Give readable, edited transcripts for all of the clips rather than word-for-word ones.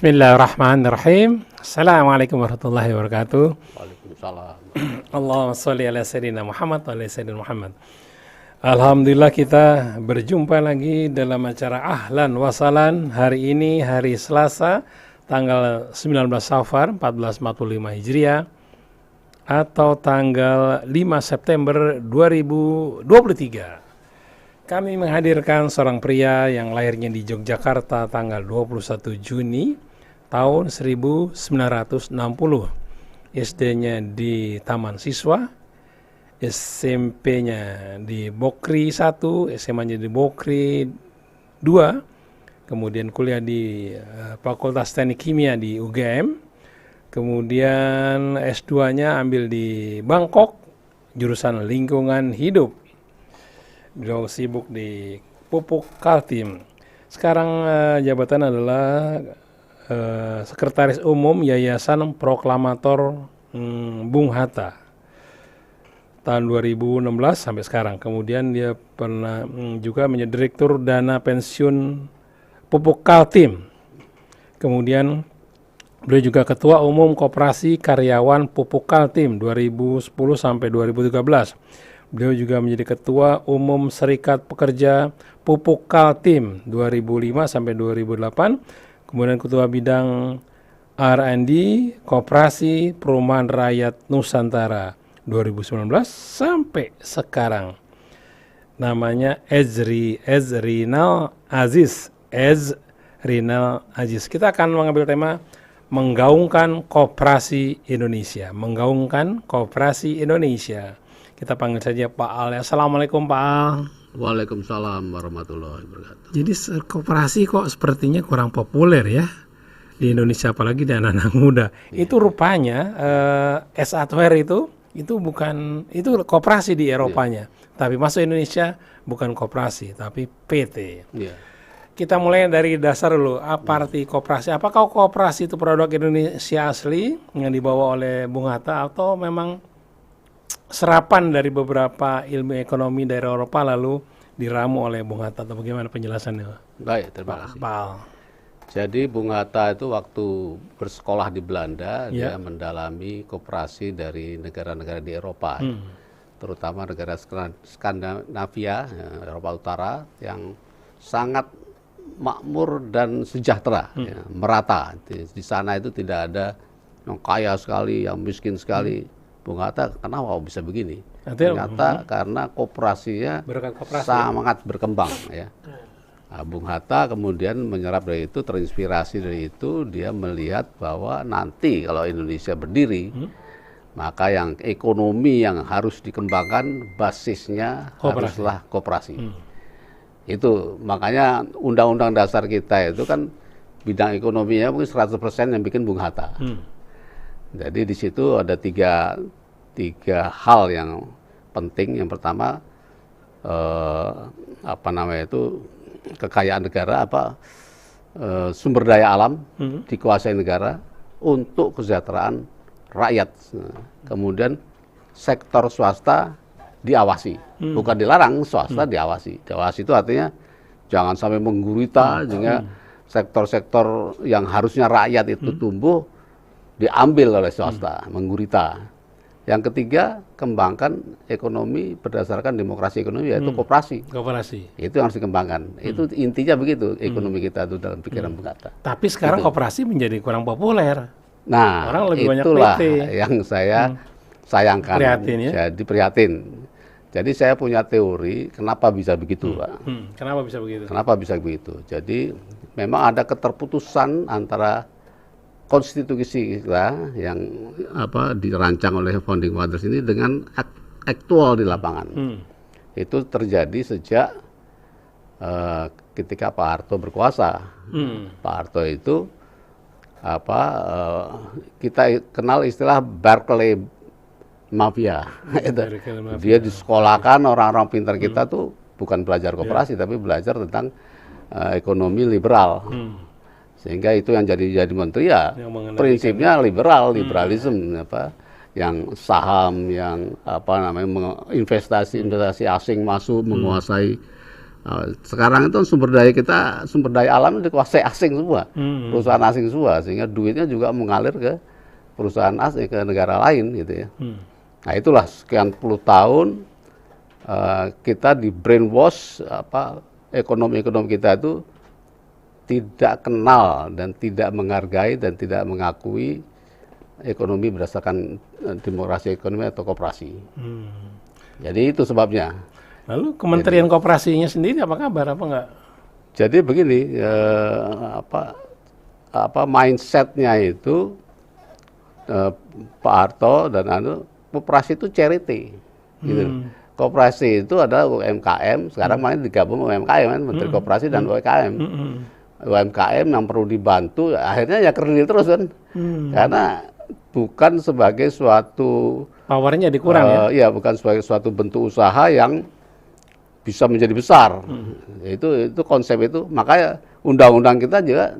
Bismillahirrahmanirrahim. Assalamualaikum warahmatullahi wabarakatuh. Waalaikumsalam. Allahumma sholli ala sayyidina Muhammad wa ala sayyidina Muhammad. Alhamdulillah kita berjumpa lagi dalam acara Ahlan Wasalan. Hari ini hari Selasa tanggal 19 Safar 1445 Hijriah atau tanggal 5 September 2023. Kami menghadirkan seorang pria yang lahirnya di Yogyakarta tanggal 21 Juni tahun 1960. SD-nya di Taman Siswa, SMP-nya di Bokri 1, SMA-nya di Bokri 2, kemudian kuliah di Fakultas Teknik Kimia di UGM, kemudian S2-nya ambil di Bangkok, jurusan Lingkungan Hidup. Beliau sibuk di Pupuk Kaltim. Sekarang jabatan adalah Sekretaris Umum Yayasan Proklamator Bung Hatta tahun 2016 sampai sekarang. Kemudian dia pernah juga menjadi Direktur Dana Pensiun Pupuk Kaltim. Kemudian beliau juga Ketua Umum Koperasi Karyawan Pupuk Kaltim 2010 sampai 2013. Beliau juga menjadi Ketua Umum Serikat Pekerja Pupuk Kaltim 2005 sampai 2008. Kemudian Ketua Bidang R&D Koperasi Perumahan Rakyat Nusantara 2019 sampai sekarang. Namanya Ezrinal Aziz. Kita akan mengambil tema menggaungkan koperasi Indonesia. Menggaungkan koperasi Indonesia. Kita panggil saja Pak Al. Assalamualaikum Pak Al. Waalaikumsalam warahmatullahi wabarakatuh. Jadi koperasi kok sepertinya kurang populer ya di Indonesia, apalagi di anak-anak muda. Ya. Itu rupanya S-Hardware itu bukan, itu koperasi di Eropanya. Ya. Tapi masuk Indonesia bukan koperasi tapi PT. Ya. Kita mulai dari dasar dulu. Apa arti koperasi? Apakah koperasi itu produk Indonesia asli yang dibawa oleh Bung Hatta atau memang serapan dari beberapa ilmu ekonomi dari Eropa lalu diramu oleh Bung Hatta, atau bagaimana penjelasannya? Baik, terima kasih. Pak. Jadi Bung Hatta itu waktu bersekolah di Belanda, dia mendalami koperasi dari negara-negara di Eropa, terutama negara Skandinavia, Eropa Utara, yang sangat makmur dan sejahtera, merata. Di sana itu tidak ada yang kaya sekali, yang miskin sekali. Bung Hatta kenapa bisa begini? Ternyata karena koperasinya sangat berkembang ya. Nah, Bung Hatta kemudian menyerap dari itu, terinspirasi dari itu, dia melihat bahwa nanti kalau Indonesia berdiri, maka yang ekonomi yang harus dikembangkan basisnya haruslah koperasi. Itu makanya Undang-Undang Dasar kita itu kan bidang ekonominya mungkin 100% yang bikin Bung Hatta. Jadi di situ ada tiga hal yang penting. Yang pertama kekayaan negara, sumber daya alam dikuasai negara untuk kesejahteraan rakyat. Kemudian sektor swasta diawasi, bukan dilarang, swasta diawasi. Diawasi itu artinya jangan sampai menggurita, sehingga sektor-sektor yang harusnya rakyat itu tumbuh diambil oleh swasta, menggurita. Yang ketiga, kembangkan ekonomi berdasarkan demokrasi ekonomi, yaitu koperasi. Itu yang harus dikembangkan. Itu intinya begitu, ekonomi kita itu dalam pikiran Bung Hatta. Tapi sekarang koperasi menjadi kurang populer. Nah, orang lebih itulah banyak PT. Yang saya sayangkan. Prihatin, ya? Jadi prihatin. Jadi saya punya teori kenapa bisa begitu, Pak. Kenapa bisa begitu? Kenapa bisa begitu? Jadi memang ada keterputusan antara konstitusi kita yang dirancang oleh founding fathers ini dengan aktual di lapangan. Itu terjadi sejak ketika Pak Harto berkuasa. Pak Harto itu kita kenal istilah Berkeley Mafia. Dia disekolahkan orang-orang pintar kita tuh bukan belajar koperasi tapi belajar tentang ekonomi liberal. Sehingga itu yang jadi menteri ya prinsipnya liberalisme, yang saham, yang investasi asing masuk menguasai Sekarang itu sumber daya alam dikuasai asing semua, perusahaan asing semua, sehingga duitnya juga mengalir ke perusahaan asing, ke negara lain gitu ya. Nah itulah sekian puluh tahun kita di brainwash, ekonomi kita itu tidak kenal dan tidak menghargai dan tidak mengakui ekonomi berdasarkan demokrasi ekonomi atau koperasi. Jadi itu sebabnya. Lalu Kementerian Koperasinya sendiri apa kabar, apa enggak? Jadi begini, mindsetnya itu Pak Harto dan koperasi itu charity, gitu. Koperasi itu adalah UMKM, sekarang main digabung UMKM kan, Menteri Koperasi dan UMKM. UMKM yang perlu dibantu, akhirnya ya kredit terus kan, karena bukan sebagai suatu powernya dikurang ya, bukan sebagai suatu bentuk usaha yang bisa menjadi besar. Itu konsep itu. Makanya undang-undang kita juga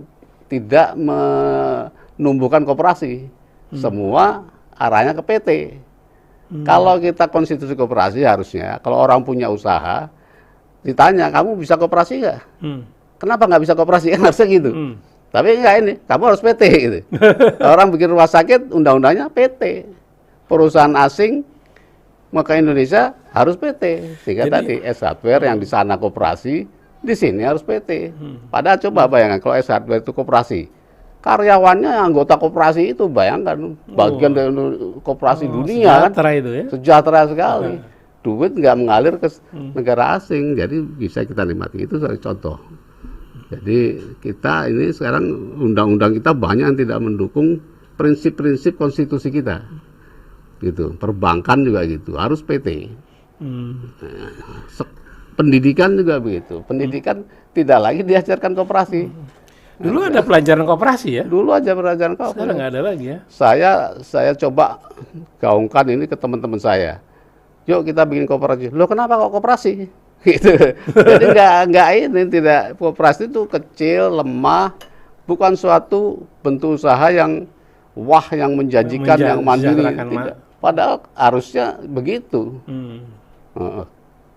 tidak menumbuhkan koperasi. Semua arahnya ke PT. Kalau kita konstitusi koperasi harusnya, kalau orang punya usaha, ditanya, kamu bisa koperasi nggak? Kenapa nggak bisa koperasi? Kan harusnya gitu. Tapi enggak, ini, kamu harus PT gitu. Orang bikin rumah sakit, undang-undangnya PT. Perusahaan asing mau ke Indonesia harus PT. Sehingga tadi S-Hardware yang di sana koperasi, di sini harus PT. Padahal coba bayangkan kalau S-Hardware itu koperasi, karyawannya anggota koperasi itu, bayangkan bagian dari koperasi dunia sejahtera kan, itu ya. Sejahtera sekali. Duit nggak mengalir ke negara asing, jadi bisa kita nikmati. Itu salah contoh. Jadi kita ini sekarang undang-undang kita banyak yang tidak mendukung prinsip-prinsip konstitusi kita. Gitu. Perbankan juga gitu, harus PT. Pendidikan juga begitu. Pendidikan tidak lagi diajarkan koperasi. Dulu ada pelajaran koperasi ya? Dulu aja pelajaran koperasi. Sekarang nggak ada lagi ya? Saya coba gaungkan ini ke teman-teman saya. Yuk kita bikin koperasi. Loh kenapa kok koperasi? Gitu. Jadi nggak ini, tidak, koperasi itu kecil, lemah, bukan suatu bentuk usaha yang wah, yang menjanjikan, yang mandiri. Padahal harusnya begitu.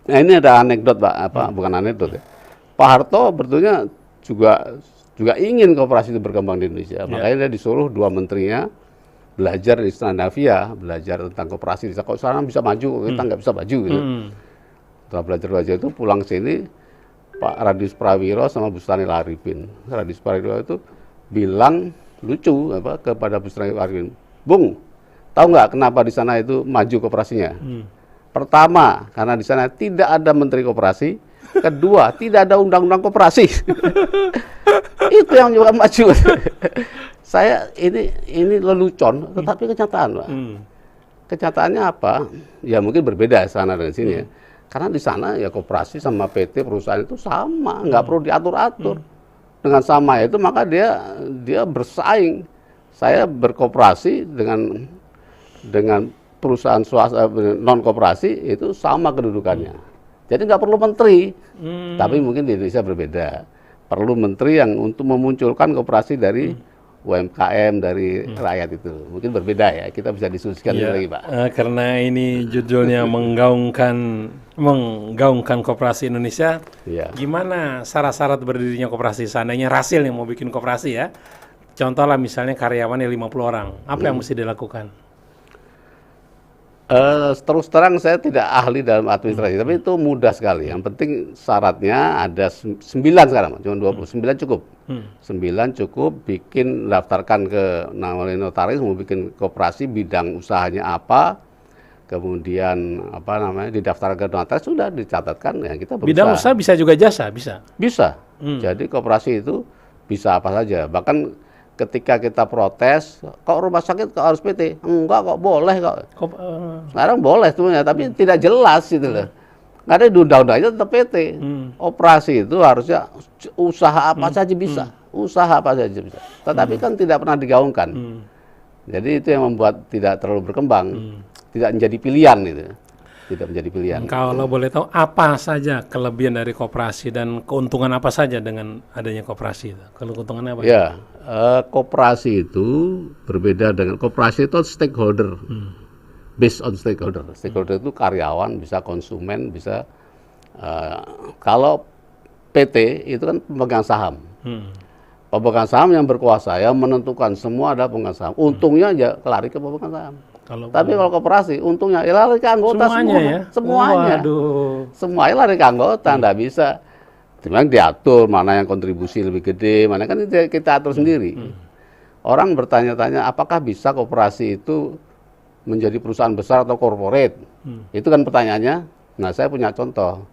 Nah ini ada anekdot Pak, bukan anekdot ya. Pak Harto betulnya juga ingin koperasi itu berkembang di Indonesia. Makanya dia disuruh 2 menterinya belajar di Skandinavia, belajar tentang koperasi. Kok sekarang bisa maju, kita nggak bisa maju gitu. Setelah belajar itu pulang sini, Pak Radis Prawiro sama Bustani Laripin. Radis Prawiro itu bilang lucu kepada Bustani Laripin, Bung, tahu nggak kenapa di sana itu maju koperasinya? Pertama, karena di sana tidak ada menteri koperasi. Kedua, tidak ada undang-undang koperasi. Itu yang juga maju. Saya ini lelucon, tetapi kenyataan, Pak. Kenyataannya apa? Ya mungkin berbeda sana dan sini ya. Karena di sana ya koperasi sama PT perusahaan itu sama, nggak perlu diatur-atur. Dengan sama itu maka dia bersaing. Saya berkooperasi dengan perusahaan swasta non koperasi itu sama kedudukannya. Jadi nggak perlu menteri. Tapi mungkin di Indonesia berbeda. Perlu menteri yang untuk memunculkan koperasi dari UMKM, dari rakyat itu. Mungkin berbeda ya, kita bisa diskusikan lagi Pak. Karena ini judulnya menggaungkan koperasi Indonesia. Gimana syarat-syarat berdirinya koperasi? Seandainya Rasil yang mau bikin koperasi ya, contoh lah misalnya karyawannya 50 orang, apa yang mesti dilakukan? Terus terang saya tidak ahli dalam administrasi, tapi itu mudah sekali. Yang penting syaratnya ada 9 sekarang, cuma 29 cukup. 9 cukup, daftarkan ke namanya notaris, mau bikin koperasi, bidang usahanya apa, kemudian didaftarkan ke notaris, sudah dicatatkan, ya kita berusaha. Bidang usaha bisa juga jasa, bisa? Bisa. Jadi koperasi itu bisa apa saja. Bahkan ketika kita protes, kok rumah sakit kok harus PT? Enggak kok, boleh kok. Sekarang boleh semuanya, tapi tidak jelas gitu loh. Nggak ada di undang-undangnya tetap PT. Operasi itu harusnya usaha apa saja bisa. Usaha apa saja bisa. Tetapi kan tidak pernah digaungkan. Jadi itu yang membuat tidak terlalu berkembang. Tidak menjadi pilihan gitu. Tidak menjadi pilihan. Kalau boleh tahu apa saja kelebihan dari koperasi dan keuntungan apa saja dengan adanya koperasi itu? Kalau keuntungannya apa? Ya, koperasi itu berbeda dengan koperasi itu stakeholder, based on stakeholder. Stakeholder itu karyawan, bisa konsumen, bisa kalau PT itu kan pemegang saham. Pemegang saham yang berkuasa, yang menentukan semua adalah pemegang saham. Untungnya ya lari ke pemegang saham. Tapi kalau koperasi, untungnya ya lari ke anggota semuanya semua. Ya? Semuanya. Semuanya lari ke anggota, nggak bisa. Memang diatur mana yang kontribusi lebih gede, mana kan kita atur sendiri. Orang bertanya-tanya apakah bisa koperasi itu menjadi perusahaan besar atau corporate? Itu kan pertanyaannya. Nah, saya punya contoh.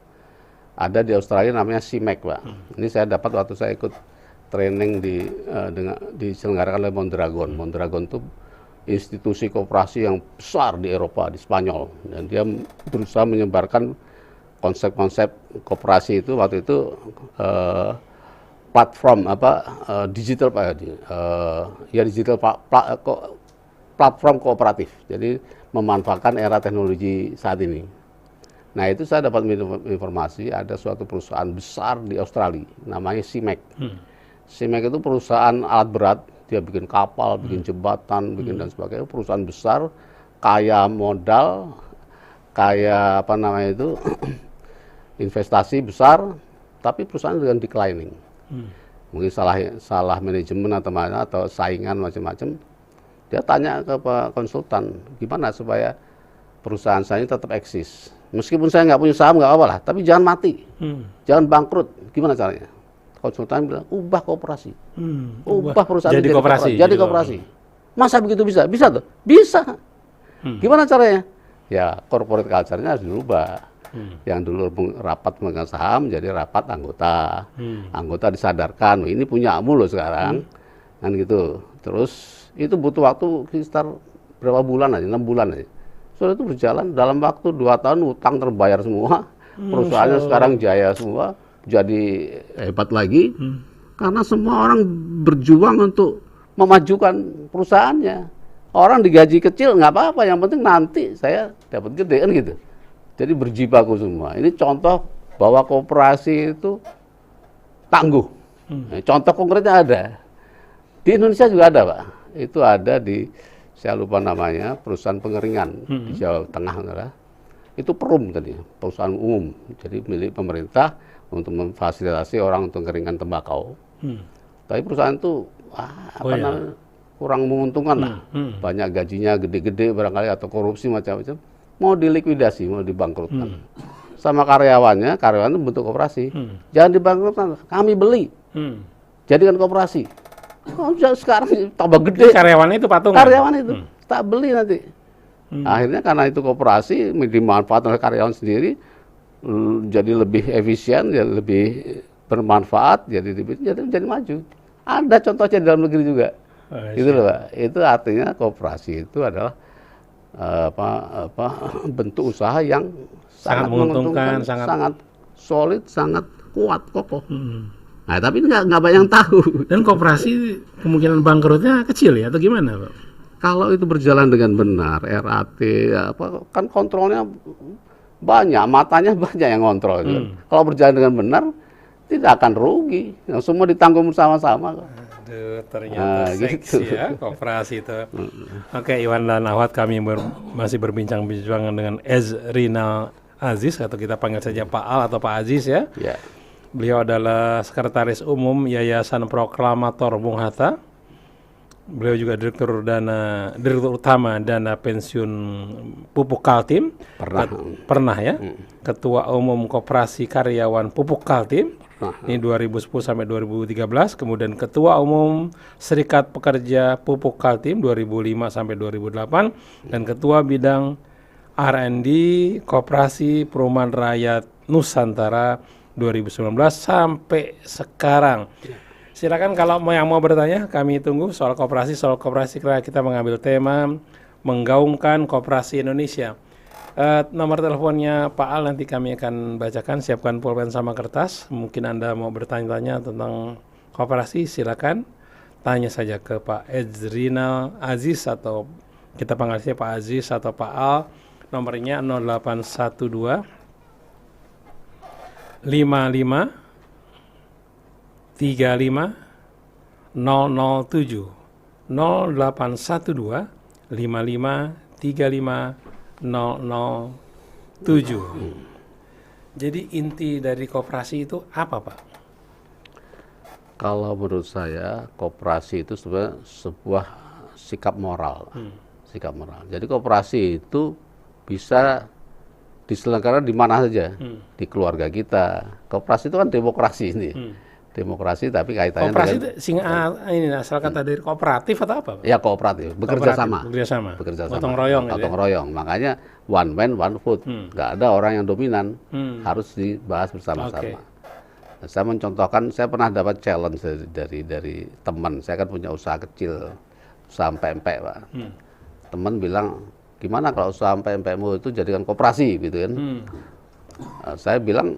Ada di Australia namanya CIMEC, Pak. Ini saya dapat waktu saya ikut training diselenggarakan oleh Mondragon. Mondragon itu institusi koperasi yang besar di Eropa, di Spanyol. Dan dia berusaha menyebarkan konsep-konsep koperasi itu waktu itu platform digital platform kooperatif. Jadi memanfaatkan era teknologi saat ini. Nah, itu saya dapat informasi ada suatu perusahaan besar di Australia namanya CIMEC. CIMEC itu perusahaan alat berat, dia bikin kapal, bikin jembatan, bikin dan sebagainya, perusahaan besar, kaya modal, kaya investasi besar, tapi perusahaan dengan declining. Mungkin salah manajemen atau saingan macam-macam. Dia tanya ke konsultan, gimana supaya perusahaan saya ini tetap eksis. Meskipun saya nggak punya saham nggak apa-apa lah, tapi jangan mati, jangan bangkrut. Gimana caranya? Konsultan bilang, ubah koperasi, ubah perusahaan jadi koperasi. Masa begitu bisa? Bisa tuh, bisa. Gimana caranya? Ya corporate culture-nya harus dirubah. Yang dulu rapat pemegang saham jadi rapat anggota. Anggota disadarkan, ini punyamu loh sekarang. Kan gitu. Terus itu butuh waktu sekitar berapa bulan aja, 6 bulan aja. Soalnya itu berjalan dalam waktu 2 tahun utang terbayar semua. Perusahaannya sekarang jaya semua, jadi hebat lagi. Karena semua orang berjuang untuk memajukan perusahaannya. Orang digaji kecil nggak apa-apa, yang penting nanti saya dapat gede kan gitu. Jadi berjibaku semua. Ini contoh bahwa koperasi itu tangguh. Contoh konkretnya ada. Di Indonesia juga ada, Pak. Itu ada di, saya lupa namanya, perusahaan pengeringan di Jawa Tengah. Itu Perum tadi, perusahaan umum. Jadi milik pemerintah untuk memfasilitasi orang untuk keringan tembakau. Tapi perusahaan itu kurang menguntungkan lah. Banyak gajinya gede-gede barangkali atau korupsi macam-macam. Mau dilikuidasi, mau dibangkrutkan. Sama karyawan itu bentuk koperasi. Jangan dibangkrutkan, kami beli. Jadikan koperasi. Oh, sekarang tambah gede. Karyawannya itu patungan? Karyawan itu, tak beli nanti. Akhirnya karena itu koperasi, dimanfaatkan oleh karyawan sendiri, jadi lebih efisien, jadi lebih bermanfaat, jadi maju. Ada contohnya di dalam negeri juga. Gitu loh, Pak. Itu artinya koperasi itu adalah bentuk usaha yang sangat menguntungkan, sangat solid, sangat kuat, kokoh. Nah, tapi nggak banyak yang tahu. Dan koperasi kemungkinan bangkrutnya kecil ya, atau gimana, Pak? Kalau itu berjalan dengan benar, RAT, kan kontrolnya banyak, matanya banyak yang kontrol. Kalau berjalan dengan benar, tidak akan rugi. Semua ditanggung bersama-sama. Aduh, ternyata seksi gitu. Ya, koperasi itu. Oke, Iwan dan Ahwat, kami masih berbincang-bincang dengan Ezrinal Aziz, atau kita panggil saja Pak Al atau Pak Aziz ya. Beliau adalah Sekretaris Umum Yayasan Proklamator Bung Hatta. Beliau juga Direktur Utama Dana Pensiun Pupuk Kaltim. Pernah ya. Ketua Umum Koperasi Karyawan Pupuk Kaltim. Ini 2010 sampai 2013. Kemudian Ketua Umum Serikat Pekerja Pupuk Kaltim 2005 sampai 2008. Dan Ketua Bidang R&D Koperasi Perumahan Rakyat Nusantara 2019 sampai sekarang. Silakan kalau yang mau bertanya, kami tunggu soal koperasi. Kita mengambil tema menggaungkan koperasi Indonesia. Nomor teleponnya Pak Al nanti kami akan bacakan. Siapkan pulpen sama kertas. Mungkin Anda mau bertanya-tanya tentang koperasi, silakan tanya saja ke Pak Ezrinal Aziz, atau kita panggil saja Pak Aziz atau Pak Al. Nomornya 0812 55 35 007 0812 55 35 007. Jadi inti dari koperasi itu apa, Pak? Kalau menurut saya koperasi itu sebenarnya sebuah sikap moral. Sikap moral. Jadi koperasi itu bisa diselenggarakan di mana saja, di keluarga kita. Koperasi itu kan demokrasi ini. Demokrasi tapi kaitannya Koperasi dengan itu ini asal kata dari kooperatif atau apa, Pak? ya kooperatif, bekerja sama. Bekerja sama. Gotong royong gitu ya? Gotong royong. Makanya one man one vote. Nggak ada orang yang dominan. Harus dibahas bersama-sama. Nah, saya mencontohkan, saya pernah dapat challenge dari teman. Saya kan punya usaha kecil, usaha empek-empek, Pak. Teman bilang, gimana kalau usaha empek-empekmu itu jadikan koperasi gitu kan? Nah, saya bilang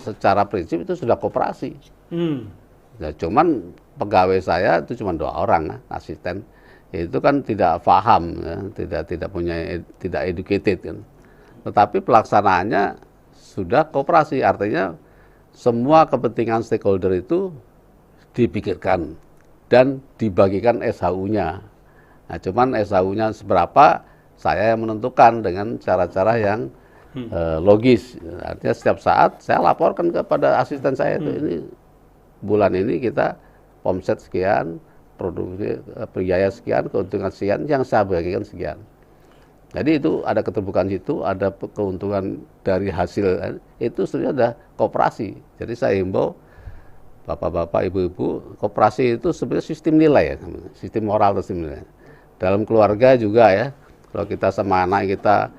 secara prinsip itu sudah koperasi. Nah, cuman pegawai saya itu cuma 2 orang, asisten. Itu kan tidak paham, ya, tidak educated kan. Tetapi pelaksanaannya sudah koperasi, artinya semua kepentingan stakeholder itu dipikirkan dan dibagikan SHU-nya. Nah, cuman SHU-nya seberapa saya yang menentukan dengan cara-cara yang logis. Artinya setiap saat saya laporkan kepada asisten saya itu, ini bulan ini kita omset sekian, produksi biaya sekian, keuntungan sekian, yang saya bagikan sekian. Jadi itu ada keterbukaan situ, ada keuntungan dari hasil, itu sebenarnya ada koperasi. Jadi saya himbau bapak-bapak, ibu-ibu, koperasi itu sebenarnya sistem nilai ya, sistem moral atau sistem nilai. Dalam keluarga juga ya, kalau kita sama anak kita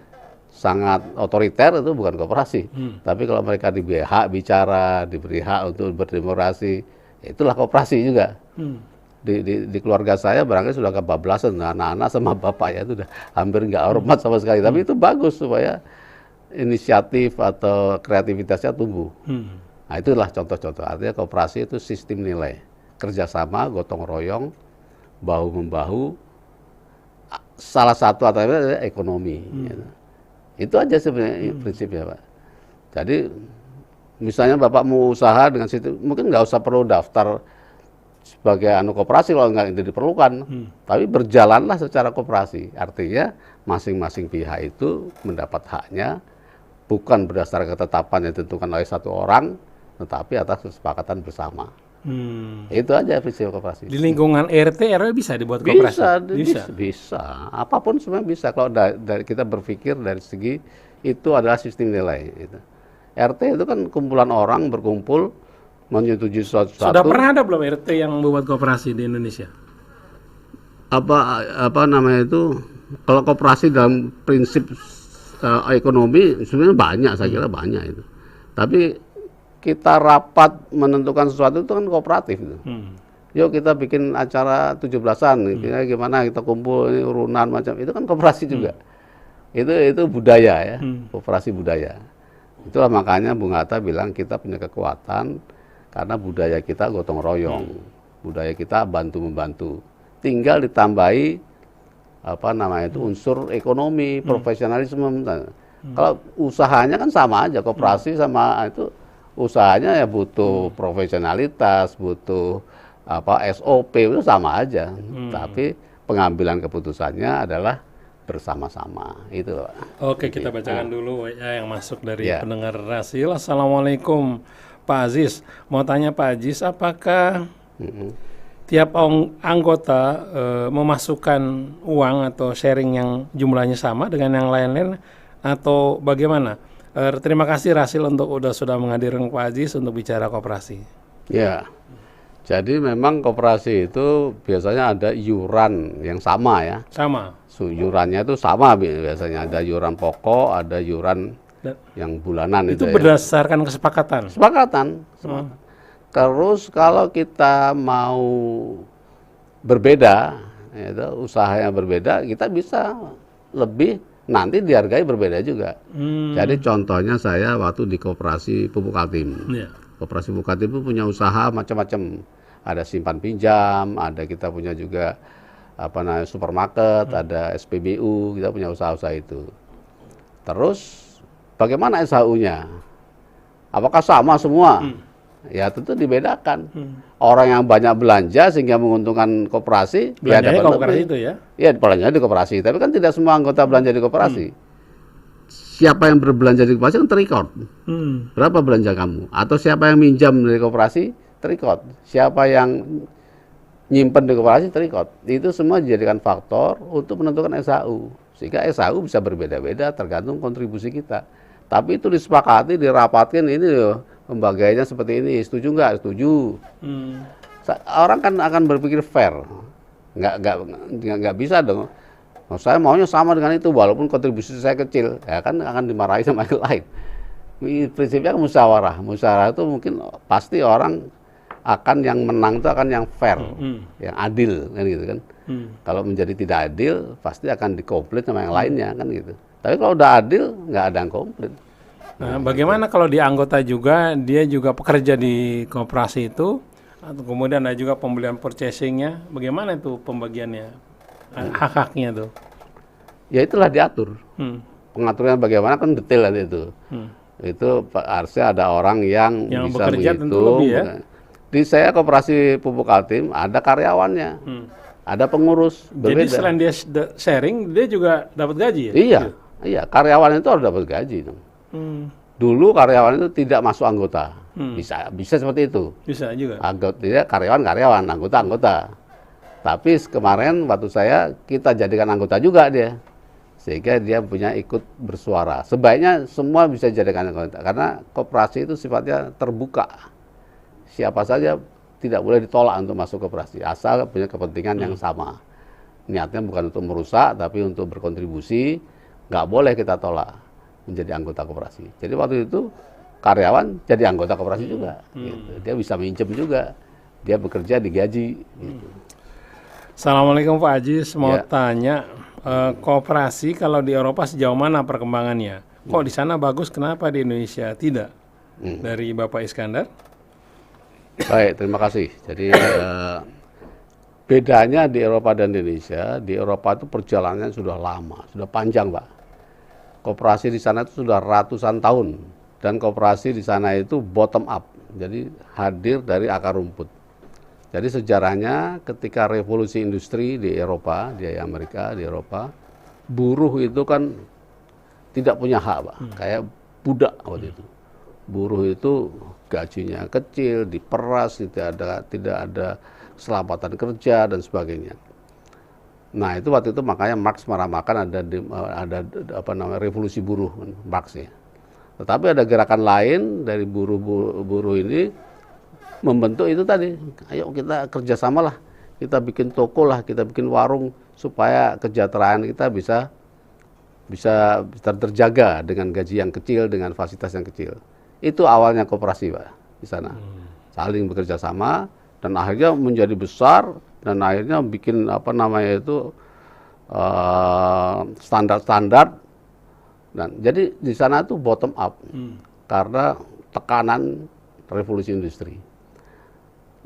sangat otoriter itu bukan koperasi. Tapi kalau mereka diberi hak bicara, diberi hak untuk berdemokrasi, itulah koperasi juga. Di keluarga saya barangkali sudah kebablasan, anak-anak sama bapaknya itu udah hampir nggak hormat sama sekali. Tapi itu bagus supaya inisiatif atau kreativitasnya tumbuh. Nah, itulah contoh-contoh. Artinya koperasi itu sistem nilai, kerjasama, gotong royong, bahu-membahu. Salah satu adalah ekonomi. Gitu. Itu aja sebenarnya prinsipnya, Pak. Jadi misalnya Bapak mau usaha dengan situ, mungkin nggak usah perlu daftar sebagai koperasi kalau nggak itu diperlukan. Tapi berjalanlah secara koperasi. Artinya masing-masing pihak itu mendapat haknya bukan berdasarkan ketetapan yang ditentukan oleh satu orang, tetapi atas kesepakatan bersama. Itu aja prinsip koperasi. Di lingkungan RT RW bisa dibuat koperasi? Bisa. Apapun sebenarnya bisa. Kalau dari kita berpikir dari segi itu adalah sistem nilai. Gitu. RT itu kan kumpulan orang berkumpul menyetujui sesuatu. Sudah pernah ada belum RT yang membuat koperasi di Indonesia? Apa namanya itu? Kalau koperasi dalam prinsip ekonomi sebenarnya banyak, saya kira banyak itu. Tapi kita rapat menentukan sesuatu itu kan kooperatif itu. Yuk kita bikin acara 17-an, gimana kita kumpul ini urunan macam itu kan koperasi juga. Itu budaya ya, koperasi budaya. Itulah makanya Bung Hatta bilang kita punya kekuatan karena budaya kita gotong royong, budaya kita bantu membantu. Tinggal ditambahi unsur ekonomi, profesionalisme. Kalau usahanya kan sama aja, koperasi sama itu. Usahanya ya butuh profesionalitas, butuh SOP, itu sama aja. Tapi pengambilan keputusannya adalah bersama-sama. Itu. Oke, kita bacakan dulu WA yang masuk dari pendengar Rasil. Assalamualaikum Pak Aziz. Mau tanya Pak Aziz, apakah tiap anggota memasukkan uang atau sharing yang jumlahnya sama dengan yang lain-lain atau bagaimana? Terima kasih Rasil untuk sudah menghadirkan Pak Aziz untuk bicara koperasi. Ya, jadi memang koperasi itu biasanya ada iuran yang sama ya. Sama. Iurannya itu sama biasanya, ada iuran pokok, ada iuran yang bulanan. Itu berdasarkan kesepakatan? Kesepakatan. Terus kalau kita mau berbeda, usahanya berbeda, kita bisa lebih nanti dihargai berbeda juga. Jadi contohnya saya waktu di Koperasi Pupuk Kaltim. Koperasi Pupuk Kaltim itu punya usaha macam-macam. Ada simpan pinjam, ada kita punya juga supermarket, ada SPBU, kita punya usaha-usaha itu. Terus bagaimana SHU-nya? Apakah sama semua? Ya tentu dibedakan. Orang yang banyak belanja sehingga menguntungkan koperasi, belanjanya ya koperasi itu ya? Iya, belanjanya di koperasi. Tapi kan tidak semua anggota belanja di koperasi. Siapa yang berbelanja di koperasi kan terrecord. Berapa belanja kamu? Atau siapa yang minjam dari koperasi terikot. Siapa yang nyimpen di koperasi terikot. Itu semua dijadikan faktor untuk menentukan SHU. Sehingga SHU bisa berbeda-beda tergantung kontribusi kita. Tapi itu disepakati, dirapatkan, ini loh, pembagiannya seperti ini. Setuju nggak? Setuju. Orang kan akan berpikir fair. Nggak bisa dong. Oh, saya maunya sama dengan itu walaupun kontribusi saya kecil. Ya kan akan dimarahi sama yang lain. Prinsipnya musyawarah. Musyawarah itu mungkin pasti orang akan yang menang itu akan yang fair, yang adil kan gitu kan. Kalau menjadi tidak adil pasti akan dikomplain sama yang lainnya kan gitu. Tapi kalau udah adil nggak ada yang komplain. Nah, bagaimana kalau di anggota juga dia juga pekerja di koperasi itu, atau kemudian ada juga pembelian purchasingnya, bagaimana itu pembagiannya, hak-haknya tuh? Ya itulah diatur. Pengaturannya bagaimana kan detail itu. Itu harusnya ada orang yang bisa bekerja tentu menghitung. lebih ya. Di saya koperasi pupuk Kaltim ada karyawannya, ada pengurus. Jadi berbeda. selain dia sharing, dia juga dapat gaji ya? Iya, karyawan itu harus dapat gaji. Dulu karyawan itu tidak masuk anggota, bisa seperti itu. Bisa juga. Tidak karyawan, anggota. Tapi kemarin waktu saya kita jadikan anggota juga dia, sehingga dia punya ikut bersuara. Sebaiknya semua bisa jadikan anggota, karena koperasi itu sifatnya terbuka. Siapa saja tidak boleh ditolak untuk masuk koperasi, asal punya kepentingan yang sama. Niatnya bukan untuk merusak, tapi untuk berkontribusi. Nggak boleh kita tolak menjadi anggota koperasi. Jadi waktu itu karyawan jadi anggota koperasi juga. Gitu. Dia bisa minjem juga, dia bekerja digaji. Gitu. Assalamualaikum Pak Haji, mau tanya, koperasi kalau di Eropa sejauh mana perkembangannya? Kok di sana bagus, kenapa di Indonesia tidak? Dari Bapak Iskandar. Baik, terima kasih. Jadi bedanya di Eropa dan Indonesia, di Eropa itu perjalanannya sudah lama, sudah panjang, Pak. Koperasi di sana itu sudah ratusan tahun, dan koperasi di sana itu bottom up, jadi hadir dari akar rumput. Jadi sejarahnya ketika revolusi industri di Eropa, di Amerika, di Eropa, buruh itu kan tidak punya hak, Pak, kayak budak waktu itu. Buruh itu gajinya kecil, diperas, tidak ada keselamatan kerja dan sebagainya. Nah itu waktu itu makanya Marx meramakan ada apa namanya revolusi buruh, Marx ya. Tetapi ada gerakan lain dari buruh ini membentuk itu tadi. Ayo kita kerjasamalah, kita bikin toko lah, kita bikin warung supaya kesejahteraan kita bisa terjaga dengan gaji yang kecil, dengan fasilitas yang kecil. Itu awalnya koperasi, Pak, di sana. Saling bekerja sama dan akhirnya menjadi besar dan akhirnya bikin apa namanya itu standar-standar. Dan jadi di sana tuh bottom up karena tekanan revolusi industri.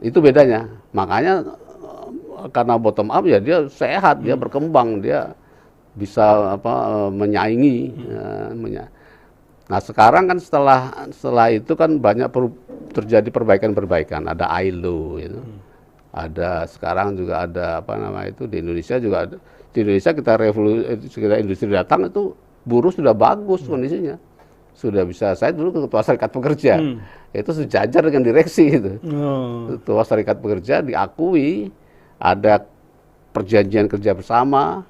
Itu bedanya. Makanya karena bottom up ya dia sehat, dia berkembang, dia bisa menyaingi. Nah sekarang kan setelah itu kan banyak terjadi perbaikan-perbaikan. Ada ILO, gitu. Ada sekarang juga ada apa namanya itu di Indonesia juga ada. Di Indonesia kita industri datang itu buruh sudah bagus kondisinya. Sudah bisa, saya dulu ketua serikat pekerja, itu sejajar dengan direksi itu. Ketua serikat pekerja diakui, ada perjanjian kerja bersama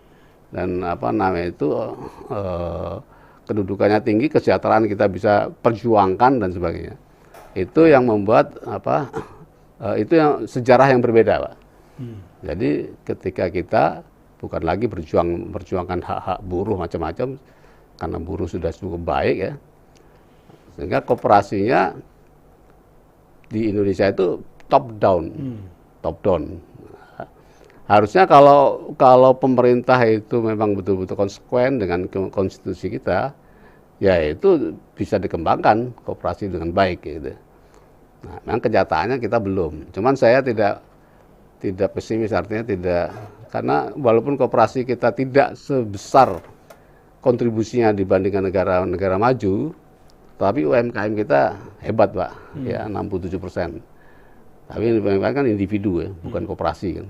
dan apa namanya itu kedudukannya tinggi, kesejahteraan kita bisa perjuangkan dan sebagainya. Itu yang membuat itu yang sejarah yang berbeda, Pak. Jadi ketika kita bukan lagi perjuangkan hak-hak buruh macam-macam, karena buruh sudah cukup baik ya, sehingga koperasinya di Indonesia itu top down. Harusnya kalau pemerintah itu memang betul-betul konsekuen dengan konstitusi kita, ya itu bisa dikembangkan koperasi dengan baik gitu. Nah, memang kenyataannya kita belum. Cuman saya tidak pesimis, artinya tidak, karena walaupun koperasi kita tidak sebesar kontribusinya dibandingkan negara-negara maju, tapi UMKM kita hebat, Pak, ya 67%. Tapi UMKM kan individu ya, bukan koperasi kan.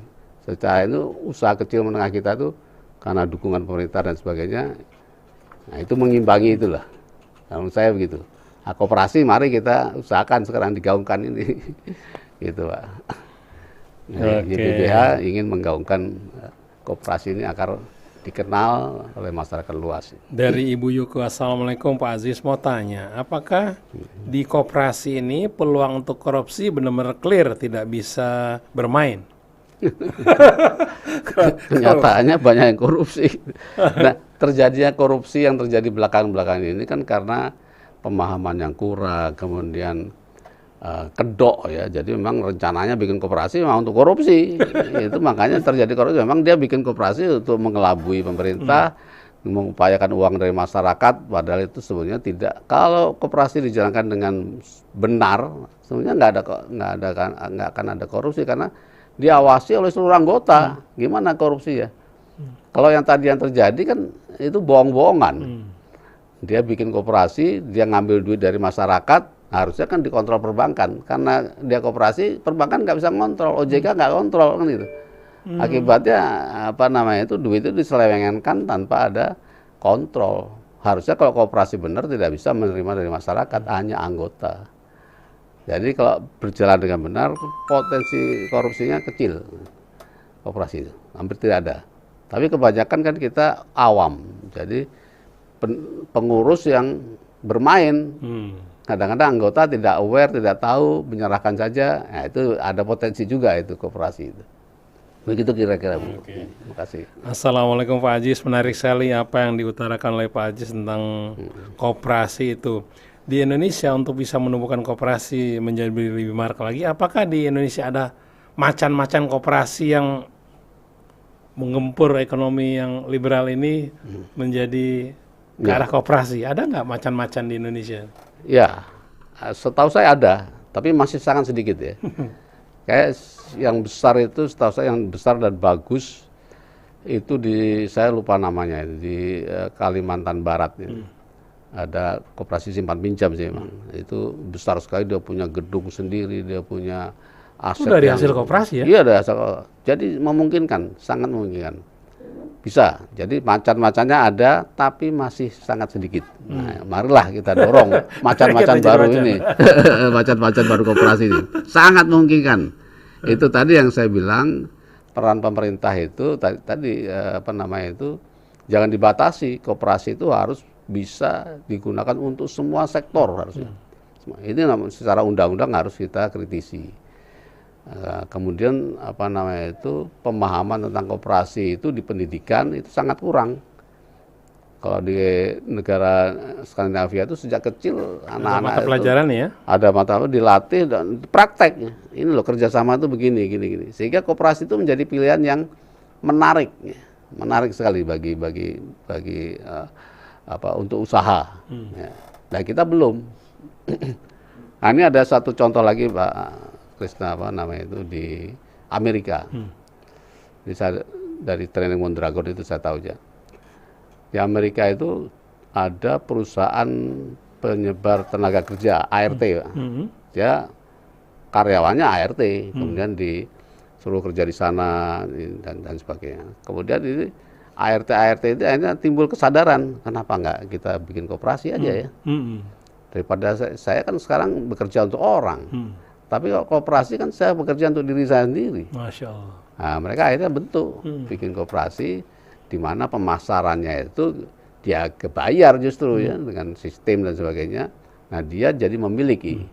Secara itu usaha kecil menengah kita tuh karena dukungan pemerintah dan sebagainya, nah itu mengimbangi itulah. Menurut saya begitu. Nah, koperasi mari kita usahakan sekarang digaungkan ini gitu Pak. Nah, YPBH ingin menggaungkan koperasi ini agar dikenal oleh masyarakat luas. Dari Ibu Yuko, Assalamualaikum Pak Aziz, mau tanya, apakah di koperasi ini peluang untuk korupsi benar-benar clear, tidak bisa bermain? Kenyataannya banyak yang korupsi. Nah, terjadinya korupsi yang terjadi belakangan ini kan karena pemahaman yang kurang, kemudian kedok ya. Jadi memang rencananya bikin koperasi memang untuk korupsi. Itu makanya terjadi korupsi. Memang dia bikin koperasi untuk mengelabui pemerintah, mengupayakan uang dari masyarakat. Padahal itu sebenarnya tidak. Kalau koperasi dijalankan dengan benar, sebenarnya nggak akan ada korupsi karena diawasi oleh seluruh anggota. Gimana korupsi ya? Kalau yang tadi yang terjadi kan itu bohong-bohongan. Dia bikin koperasi, dia ngambil duit dari masyarakat. Harusnya kan dikontrol perbankan, karena dia koperasi, perbankan nggak bisa ngontrol, OJK nggak kontrol kan gitu. Akibatnya duit itu diselewengkan tanpa ada kontrol. Harusnya kalau koperasi benar tidak bisa menerima dari masyarakat, hanya anggota. Jadi kalau berjalan dengan benar, potensi korupsinya kecil, koperasi itu hampir tidak ada. Tapi kebanyakan kan kita awam, jadi pengurus yang bermain. Kadang-kadang anggota tidak aware, tidak tahu, menyerahkan saja. Nah, itu ada potensi juga itu koperasi itu. Begitu kira-kira. Oke. Terima kasih. Assalamualaikum Pak Aziz, menarik sekali apa yang diutarakan oleh Pak Aziz tentang koperasi itu. Di Indonesia untuk bisa menumbuhkan koperasi menjadi lebih marak lagi, apakah di Indonesia ada macan-macan koperasi yang menggempur ekonomi yang liberal ini menjadi ke arah koperasi? Ada nggak macan-macan di Indonesia? Ya, setahu saya ada, tapi masih sangat sedikit ya. Kayak yang besar itu, setahu saya yang besar dan bagus itu saya lupa namanya, di Kalimantan Barat ya. Ada koperasi simpan pinjam sih memang. Itu besar sekali, dia punya gedung sendiri, dia punya aset. Itu dari hasil koperasi ya? Iya, dari hasil. Jadi memungkinkan, sangat memungkinkan. Bisa, jadi macan-macannya ada, tapi masih sangat sedikit. Nah, marilah kita dorong macan-macan baru ini, macan-macan baru koperasi ini. Sangat memungkinkan. Itu tadi yang saya bilang, peran pemerintah itu jangan dibatasi. Koperasi itu harus bisa digunakan untuk semua sektor harusnya. Ini secara undang-undang harus kita kritisi. Kemudian pemahaman tentang koperasi itu di pendidikan itu sangat kurang. Kalau di negara Skandinavia itu sejak kecil anak-anak mata pelajaran ya, ada mata dilatih dan prakteknya. Ini loh kerjasama itu begini, gini. Sehingga koperasi itu menjadi pilihan yang menarik sekali bagi untuk usaha. Nah kita belum. Nah ini ada satu contoh lagi Pak Krisna di Amerika. Dari training Mondragon itu saya tahu aja. Di Amerika itu ada perusahaan penyebar tenaga kerja ART, ya karyawannya ART, kemudian disuruh kerja di sana dan sebagainya. Kemudian ini ART itu akhirnya timbul kesadaran, kenapa nggak kita bikin koperasi aja ya? Daripada saya kan sekarang bekerja untuk orang. Tapi kalau koperasi kan saya bekerja untuk diri saya sendiri. Masya Allah. Nah, mereka akhirnya bentuk, bikin koperasi di mana pemasarannya itu dia kebayar justru ya dengan sistem dan sebagainya. Nah dia jadi memiliki,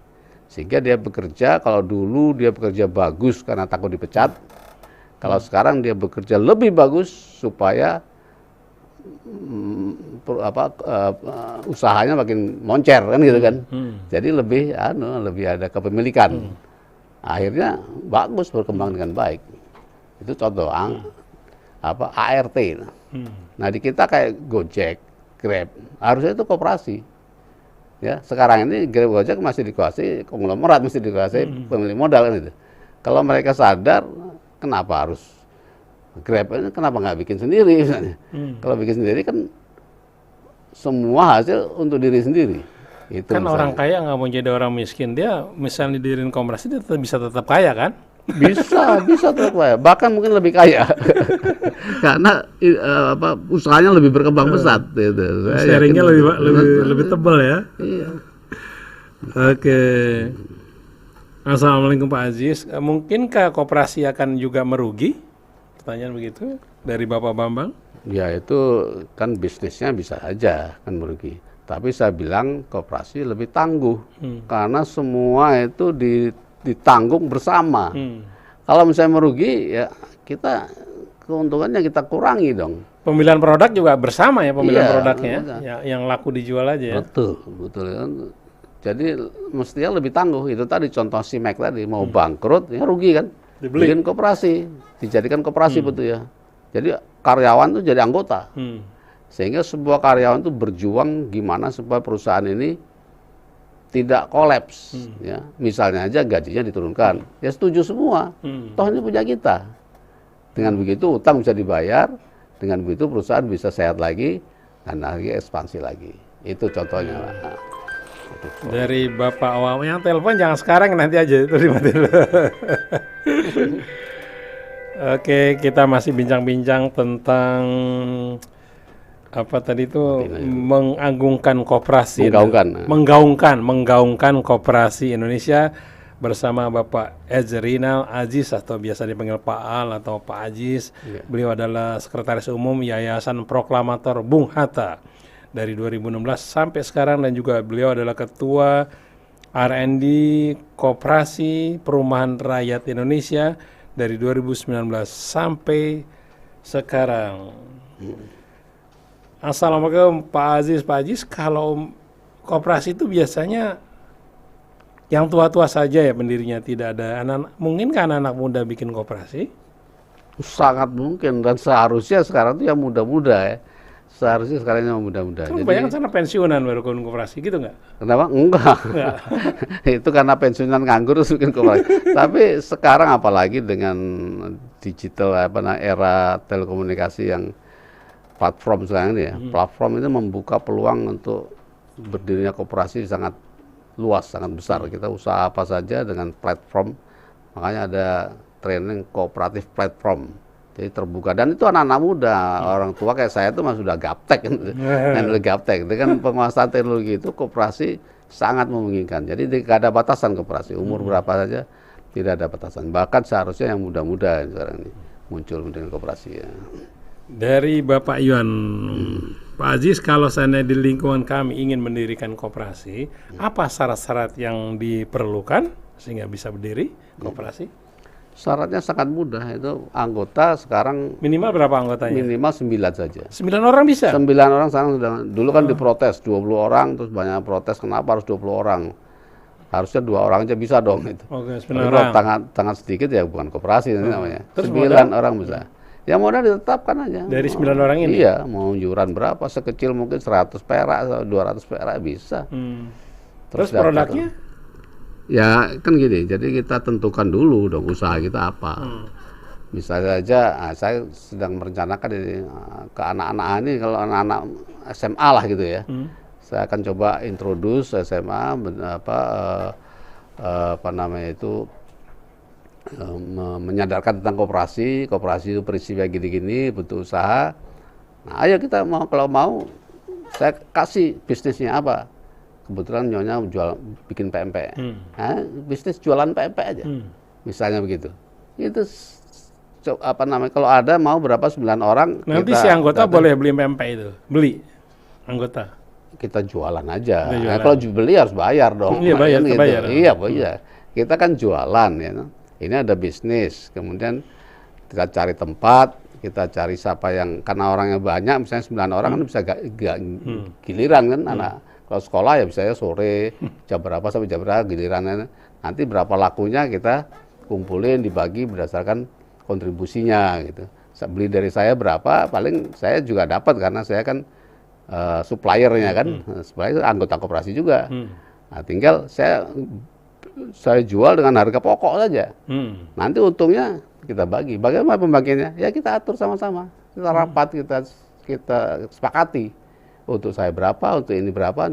sehingga dia bekerja. Kalau dulu dia bekerja bagus karena takut dipecat, kalau sekarang dia bekerja lebih bagus supaya usahanya makin moncer kan gitu kan. Jadi lebih ada kepemilikan. Akhirnya bagus, berkembang dengan baik. Itu contoh ART. Nah di kita kayak Gojek, Grab, harusnya itu koperasi. Ya sekarang ini Grab, Gojek masih dikuasai konglomerat, mesti dikuasai pemilik modal kan itu. Kalau mereka sadar, kenapa harus Grab ini kenapa nggak bikin sendiri misalnya? Kalau bikin sendiri kan semua hasil untuk diri sendiri. Itu kan misalnya. Orang kaya nggak mau jadi orang miskin, dia misalnya didiriin koperasi dia bisa tetap kaya kan? Bisa tetap kaya, bahkan mungkin lebih kaya karena usahanya lebih berkembang pesat. Gitu. Sharingnya lebih tebal ya. Iya. Oke. Assalamualaikum Pak Aziz. Mungkinkah koperasi akan juga merugi? Pertanyaan begitu dari Bapak Bambang. Ya itu kan bisnisnya bisa aja kan merugi. Tapi saya bilang koperasi lebih tangguh karena semua itu ditanggung bersama. Kalau misalnya merugi ya kita keuntungannya kita kurangi dong. Pemilihan produk juga bersama ya pemilihan Iya, produknya ya, yang laku dijual aja ya. Betul, betul. Jadi mestinya lebih tangguh. Itu tadi contoh si Mac tadi mau bangkrut ya rugi kan. Dibeli. Bikin koperasi, dijadikan koperasi betul ya. Jadi karyawan tuh jadi anggota. Sehingga sebuah karyawan tuh berjuang gimana supaya perusahaan ini tidak kolaps ya. Misalnya aja gajinya diturunkan. Ya setuju semua. Toh ini punya kita. Dengan begitu utang bisa dibayar, dengan begitu perusahaan bisa sehat lagi dan lagi ekspansi lagi. Itu contohnya. Dari Bapak Awam yang telepon jangan sekarang nanti aja terima dulu. Oke, kita masih bincang-bincang tentang apa tadi itu mengagungkan koperasi, menggaungkan koperasi Indonesia bersama Bapak Edzrinal Aziz atau biasa dipanggil Pak Al atau Pak Aziz. Beliau adalah Sekretaris Umum Yayasan Proklamator Bung Hatta dari 2016 sampai sekarang dan juga beliau adalah Ketua R&D Koperasi Perumahan Rakyat Indonesia dari 2019 sampai sekarang. Assalamualaikum Pak Aziz. Pak Aziz, kalau koperasi itu biasanya yang tua-tua saja ya pendirinya, tidak ada anak. Mungkin kan anak muda bikin koperasi? Sangat mungkin dan seharusnya sekarang itu yang muda-muda ya. Seharusnya sekarang yang muda-muda. Jadi banyak sana pensiunan baru bikin koperasi gitu nggak? Kenapa? Enggak. Itu karena pensiunan nganggur terus bikin koperasi. Tapi sekarang apalagi dengan digital era telekomunikasi yang platform sekarang ini ya. Platform itu membuka peluang untuk berdirinya koperasi sangat luas, sangat besar. Kita usaha apa saja dengan platform. Makanya ada training kooperatif platform. Jadi terbuka dan itu anak-anak muda, orang tua kayak saya itu mah sudah gaptek gaptek. Dengan penguasaan teknologi itu koperasi sangat memungkinkan. Jadi tidak ada batasan koperasi, umur berapa saja tidak ada batasan. Bahkan seharusnya yang muda-muda sekarang ini muncul dengan koperasi ya. Dari Bapak Yuan, Pak Aziz, kalau seandainya di lingkungan kami ingin mendirikan koperasi, apa syarat-syarat yang diperlukan sehingga bisa berdiri koperasi? Syaratnya sangat mudah, itu anggota sekarang minimal berapa anggotanya? Minimal 9 saja. 9 orang bisa? 9 orang sekarang sudah, dulu kan diprotes 20 orang, terus banyak protes kenapa harus 20 orang. Harusnya 2 orang aja bisa dong itu. Oke, 9 orang. Tangan sedikit ya bukan koperasi namanya. Terus 9 orang bisa. Ya modal ditetapkan aja. Dari 9 orang ini? Iya, mau iuran berapa, sekecil mungkin 100 perak atau 200 perak bisa. Terus produknya? Ya kan gini, jadi kita tentukan dulu dong usaha kita apa. Misalnya saja, saya sedang merencanakan ini, ke anak-anak ini, kalau anak-anak SMA lah gitu ya. Saya akan coba introduce SMA, apa namanya itu, menyadarkan tentang koperasi itu prinsipnya gini-gini, butuh usaha. Nah ayo kita kalau mau, saya kasih bisnisnya apa. Kebetulan nyonya bikin PMP, bisnis jualan PMP aja, misalnya begitu. Itu apa namanya? Kalau ada mau berapa 9 orang. Nanti si anggota boleh beli PMP itu, beli anggota. Kita jualan aja. Nah, kalau beli harus bayar dong. Iya bayar, gitu. bayar. Iya, bayar. Kita kan jualan ya. Ini ada bisnis, kemudian kita cari tempat. Kita cari siapa yang karena orangnya banyak, misalnya 9 orang kan bisa giliran kan anak. Kalau sekolah ya misalnya sore jam berapa sampai jam berapa gilirannya. Nanti berapa lakunya kita kumpulin dibagi berdasarkan kontribusinya gitu. Beli dari saya berapa, paling saya juga dapat karena saya kan suppliernya kan, supplier anggota koperasi juga. Nah, tinggal saya jual dengan harga pokok saja. Nanti untungnya kita bagi. Bagaimana pembagiannya? Ya kita atur sama-sama. Kita rapat, kita sepakati. Untuk saya berapa, untuk ini berapa,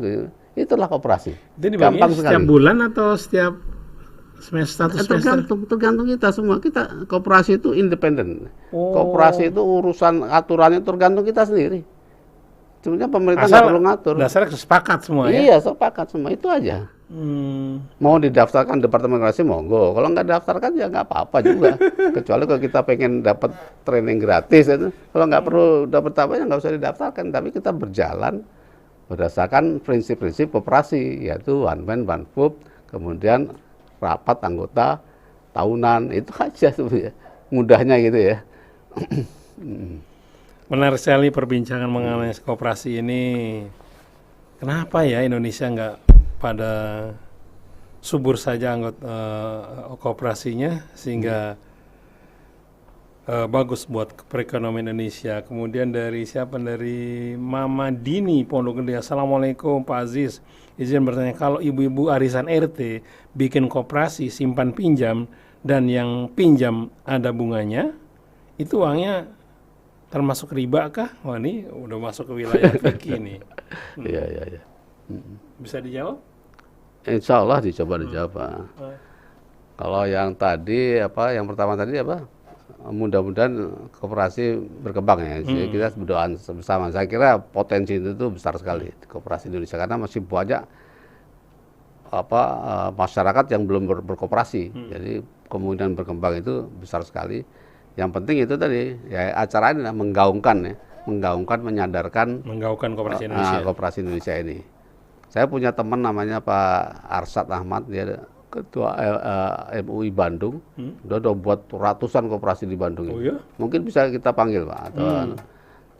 itulah koperasi. Jadi gampang sekali. Setiap bulan atau setiap semester? Tergantung kita semua. Kita koperasi itu independen. Koperasi itu urusan aturannya tergantung kita sendiri. Sebenarnya pemerintah nggak perlu ngatur. Dasarnya sepakat semua ya? Iya, sepakat semua. Itu aja. Mau didaftarkan Departemen Koperasi monggo, kalau nggak daftarkan ya nggak apa-apa juga. Kecuali kalau kita pengen dapat training gratis itu, kalau nggak perlu dapat apa ya nggak usah didaftarkan. Tapi kita berjalan berdasarkan prinsip-prinsip koperasi, yaitu one man one vote, kemudian rapat anggota tahunan, itu aja sebenarnya, mudahnya gitu ya. Menarik sekali perbincangan mengenai koperasi ini. Kenapa ya Indonesia nggak pada subur saja anggota koperasinya sehingga bagus buat perekonomian Indonesia. Kemudian dari siapa? Dari Mama Dini Pondok Gede. Assalamualaikum Pak Aziz. Izin bertanya, kalau ibu-ibu arisan RT bikin koperasi simpan pinjam dan yang pinjam ada bunganya, itu uangnya termasuk riba kah? Wah, ini udah masuk ke wilayah fikih nih. Iya, iya, iya. Bisa dijawab? Insya Allah dijawab. Kalau yang tadi yang pertama tadi mudah-mudahan koperasi berkembang ya. Jadi kita berdoa bersama. Saya kira potensi itu besar sekali di koperasi Indonesia karena masih banyak masyarakat yang belum berkoperasi. Jadi kemungkinan berkembang itu besar sekali. Yang penting itu tadi ya acara ini menyadarkan koperasi Indonesia. Koperasi Indonesia ini. Saya punya teman namanya Pak Arsad Ahmad, dia ketua MUI Bandung, udah buat ratusan koperasi di Bandung. Oh iya? Mungkin bisa kita panggil Pak.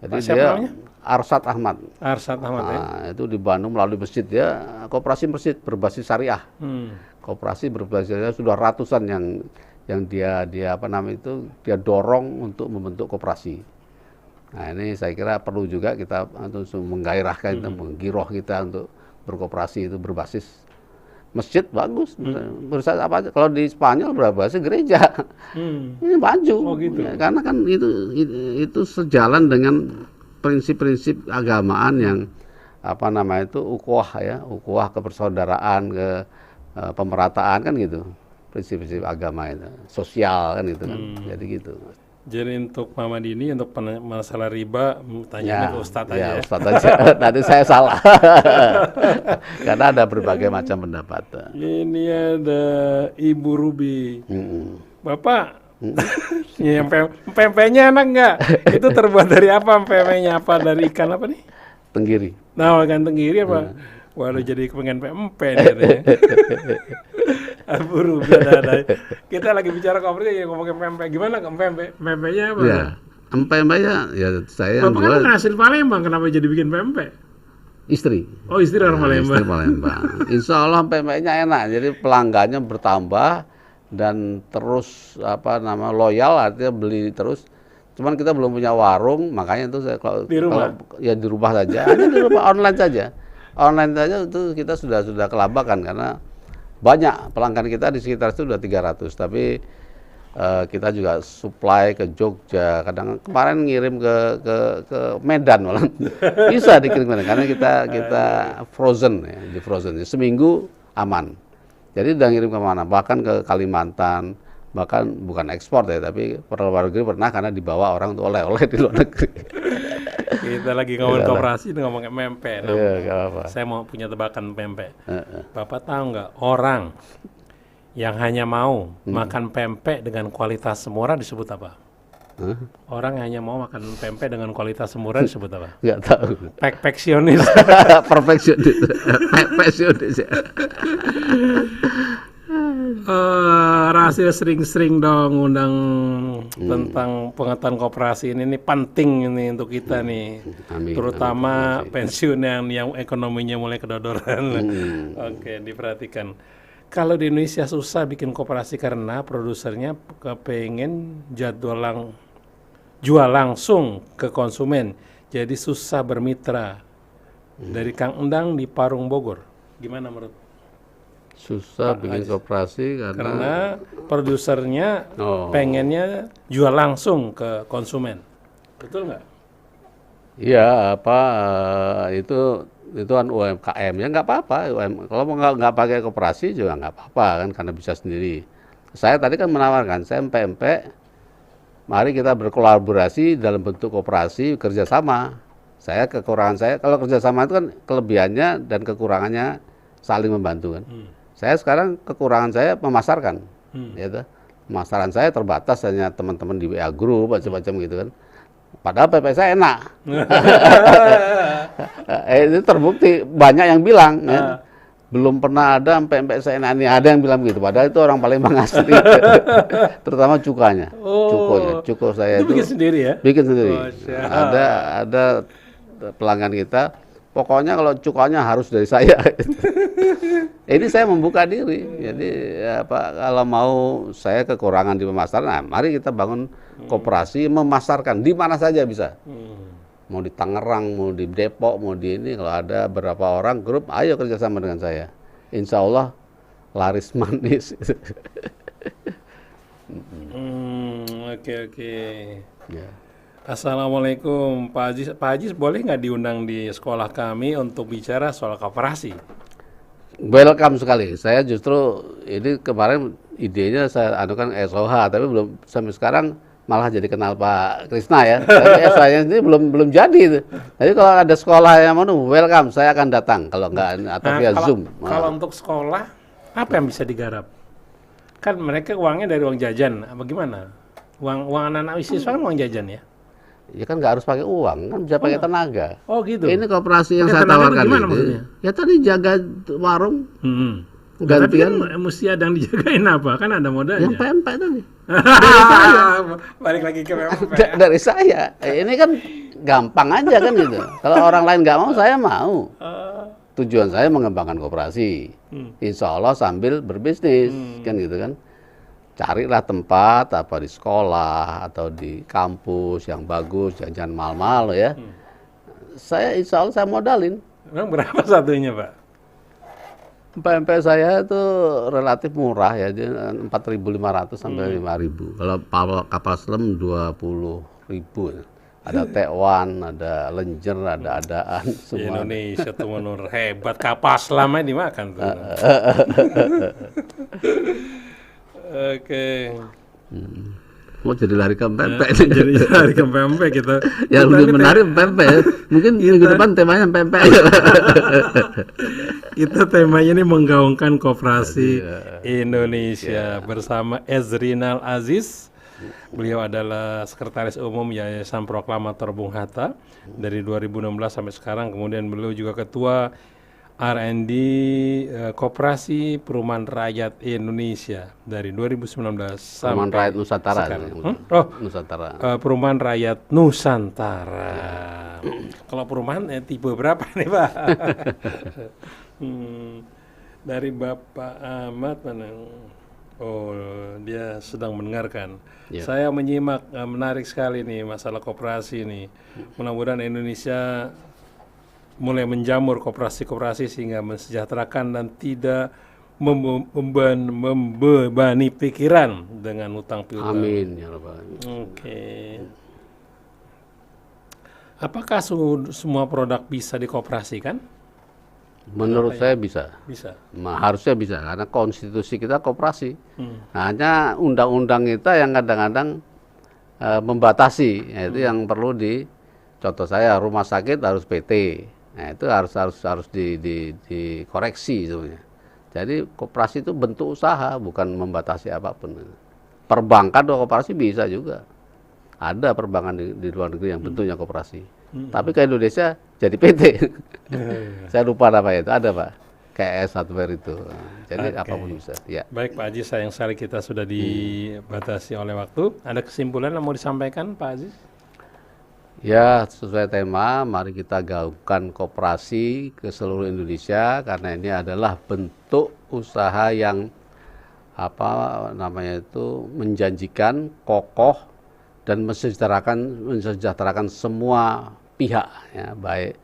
Jadi siapa dia namanya? Arsad Ahmad. Arsad Ahmad ya? Itu di Bandung melalui masjid, dia koperasi masjid berbasis syariah. Koperasi berbasis syariah sudah ratusan yang dia dia dorong untuk membentuk koperasi. Nah ini saya kira perlu juga kita untuk menggairahkan kita, menggiroh kita untuk berkoperasi itu berbasis masjid bagus. Berusaha apa aja. Kalau di Spanyol berbasis gereja. Ini maju. Oh, gitu. Ya, karena kan itu sejalan dengan prinsip-prinsip agamaan yang ukhuwah kepersaudaraan, pemerataan kan gitu. Prinsip-prinsip agama itu, sosial kan gitu kan. Jadi gitu. Jadi untuk Mama Dini, untuk masalah riba, tanya ke Ustadz aja. Ya, Ustadz aja. Nanti saya salah. Karena ada berbagai macam pendapat. Ini ada Ibu Ruby. Bapak, yang pempeknya enak nggak? Itu terbuat dari apa pempeknya? Apa dari ikan apa nih? Tenggiri. Nah, ikan tenggiri apa? Waduh, jadi pengen pempek nih. Buru ada. Kita lagi bicara koperasi ya ngomongin pempek. Gimana pempeknya apa? Ya, pempeknya ya saya yang Bapak kan hasil Palembang, kenapa jadi bikin pempek? Istri. Oh, istri orang Palembang. Istri Palembang. Insya Allah pempeknya enak. Jadi pelanggannya bertambah dan terus loyal, artinya beli terus. Cuman kita belum punya warung, makanya itu kalau ya di rumah saja, hanya di rumah online saja. Online saja itu kita sudah kelabakan karena banyak pelanggan kita di sekitar itu udah 300, tapi kita juga supply ke Jogja, kadang kemarin ngirim ke Medan malah bisa dikirim karena kita frozen ya, di frozen seminggu aman. Jadi udah ngirim kemana, bahkan ke Kalimantan, bahkan bukan ekspor ya, tapi luar negeri pernah karena dibawa orang untuk oleh-oleh di luar negeri. Kita lagi ngomongin koperasi, ngomongin pempek. Saya mau punya tebakan pempek. Bapak tahu nggak, orang yang hanya mau makan pempek dengan kualitas semurah disebut apa? Orang yang hanya mau makan pempek dengan kualitas semurah disebut apa? Nggak tahu. Perfeksionis. Perfeksionis. Perfeksionis. Rahasia sering-sering dong undang tentang pengetahuan koperasi ini penting ini untuk kita nih. Amin, terutama pensiun yang ekonominya mulai kedodoran. Oke, diperhatikan. Kalau di Indonesia susah bikin koperasi karena produsernya kepengen jual langsung ke konsumen, jadi susah bermitra. Dari Kang Endang di Parung Bogor, gimana menurut? Susah bikin koperasi karena produsernya pengennya jual langsung ke konsumen, betul nggak? Iya, itu kan UMKM ya nggak apa-apa. Kalau nggak pakai koperasi juga nggak apa-apa kan, karena bisa sendiri. Saya tadi kan menawarkan, saya empek-empek, mari kita berkolaborasi dalam bentuk koperasi kerjasama. Kekurangan saya, kalau kerjasama itu kan kelebihannya dan kekurangannya saling membantu kan. Saya sekarang kekurangan saya memasarkan, gitu. Pemasaran saya terbatas hanya teman-teman di WA group macam-macam gitu kan. Padahal PP saya enak. Itu terbukti banyak yang bilang, ya. Belum pernah ada PP saya enak ini, ada yang bilang begitu. Padahal itu orang Palembang asli, terutama cukanya, cuko saya itu bikin sendiri ya? Bikin sendiri. Ada pelanggan kita, pokoknya kalau cukanya harus dari saya. Ini saya membuka diri. Jadi kalau mau saya kekurangan di pemasaran, nah, mari kita bangun koperasi memasarkan di mana saja bisa. Mau di Tangerang, mau di Depok, mau di ini, kalau ada berapa orang grup, ayo kerjasama dengan saya. Insya Allah laris manis. Oke. Ya. Assalamualaikum Pak Aziz. Pak Aziz boleh nggak diundang di sekolah kami untuk bicara soal koperasi? Welcome sekali. Saya justru ini kemarin idenya saya anukan SOH, tapi belum sampai sekarang malah jadi kenal Pak Krisna ya. Tapi saya ini belum jadi itu. Jadi kalau ada sekolah yang mau, welcome, saya akan datang. Kalau enggak atau via Zoom. Kalau untuk sekolah, apa yang bisa digarap? Kan mereka uangnya dari uang jajan, apa gimana? Uang anak-anak siswa kan uang jajan ya? Ya kan nggak harus pakai uang, kan bisa pakai tenaga. Oh gitu. Ini koperasi yang pakai saya tawarkan gimana ini. Maksudnya? Ya tadi jaga warung. Gantian kan mesti ada yang dijagain apa? Kan ada modalnya. Yang pempek tadi. Balik lagi ke pempek. Dari saya. Ini kan gampang aja kan gitu. Kalau orang lain nggak mau, saya mau. Tujuan saya mengembangkan koperasi. Insya Allah sambil berbisnis, kan gitu kan. Carilah tempat apa di sekolah atau di kampus yang bagus, jangan mahal-mahal ya. Saya insya Allah saya modalin. Memang berapa satunya Pak? Pempek saya itu relatif murah ya, 4.500 sampai 5.000. Kalau kapal selam 20.000. Ada tekwan, ada lenjer, ada adaan semua. Indonesia tuh menurut hebat, kapal selamnya dimakan tuh. Oke. Mau jadi lari ke pempek. Jadi lari ke pempek kita. Yang lebih menarik pempek. Mungkin minggu depan temanya pempek. Kita temanya ini menggaungkan koperasi Indonesia bersama Ezrinal Aziz. Beliau adalah Sekretaris Umum Yayasan Proklamator Bung Hatta dari 2016 sampai sekarang. Kemudian beliau juga Ketua R&D Koperasi Perumahan Rakyat Indonesia dari 2019 sampai Perumahan Rakyat Nusantara. Nusantara. Perumahan Rakyat Nusantara. Kalau perumahan tipe berapa nih Pak? Dari Bapak Ahmad mana? Oh, dia sedang mendengarkan. Yeah. Saya menyimak, menarik sekali nih masalah koperasi ini. Mudah-mudahan Indonesia mulai menjamur koperasi-koperasi sehingga mensejahterakan dan tidak membebani pikiran dengan utang piutang. Amin ya Rabbal. Oke. Apakah semua produk bisa dikoperasikan? Menurut saya bisa. Bisa. Harusnya bisa karena konstitusi kita koperasi. Hanya undang-undang kita yang kadang-kadang membatasi. Itu yang perlu contoh saya rumah sakit harus PT. Nah, itu harus dikoreksi sebenarnya. Jadi koperasi itu bentuk usaha, bukan membatasi apapun. Perbankan atau koperasi bisa juga. Ada perbankan di luar negeri yang bentuknya koperasi. Tapi ke Indonesia jadi PT. Saya lupa apa itu, ada Pak. KS Hardware itu. Jadi apapun bisa. Ya. Baik Pak Aziz, sayang sekali kita sudah dibatasi oleh waktu. Ada kesimpulan yang mau disampaikan Pak Aziz? Ya, sesuai tema, mari kita gaungkan koperasi ke seluruh Indonesia karena ini adalah bentuk usaha yang menjanjikan, kokoh dan mensejahterakan semua pihak ya, baik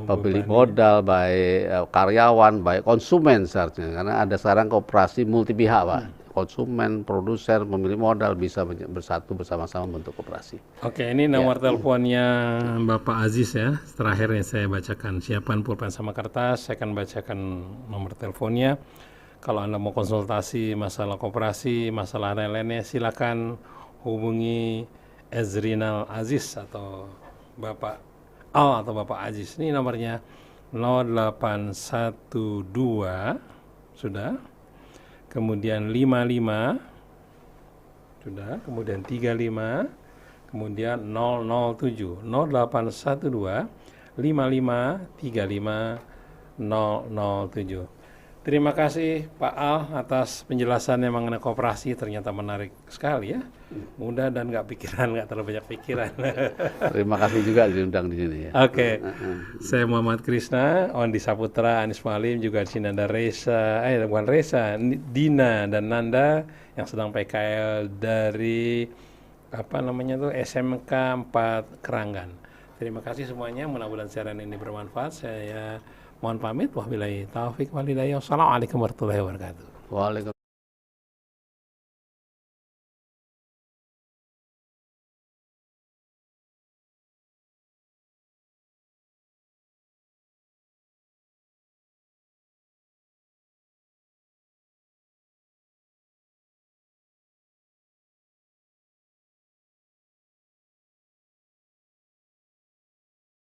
pemilik modal, baik karyawan, baik konsumen seharusnya karena ada sekarang koperasi multi pihak Pak. Konsumen, produser, pemilik modal bisa bersatu bersama-sama bentuk koperasi. Oke, ini nomor teleponnya Bapak Aziz ya. Terakhir nih saya bacakan. Siapkan pulpen sama kertas, saya akan bacakan nomor teleponnya. Kalau Anda mau konsultasi masalah koperasi, masalah lain-lainnya, silakan hubungi Ezrinal Aziz atau Bapak Al atau Bapak Aziz. Ini nomornya 0812 sudah, kemudian 55 sudah, kemudian 35, kemudian 007 0812 55 35 007. Terima kasih Pak Al atas penjelasannya mengenai koperasi, ternyata menarik sekali ya. Mudah dan nggak terlalu banyak pikiran. Terima kasih juga diundang di sini ya. Oke. Saya Muhammad Krisna, Ondi Saputra, Anis Malim, juga di sini ada Dina dan Nanda yang sedang PKL dari SMK 4 Keranggan. Terima kasih semuanya, mudah-mudahan siaran ini bermanfaat. Saya mohon pamit, wabillahi taufik walhidayah. Wassalamualaikum warahmatullahi wabarakatuh. Waalaikumsalam.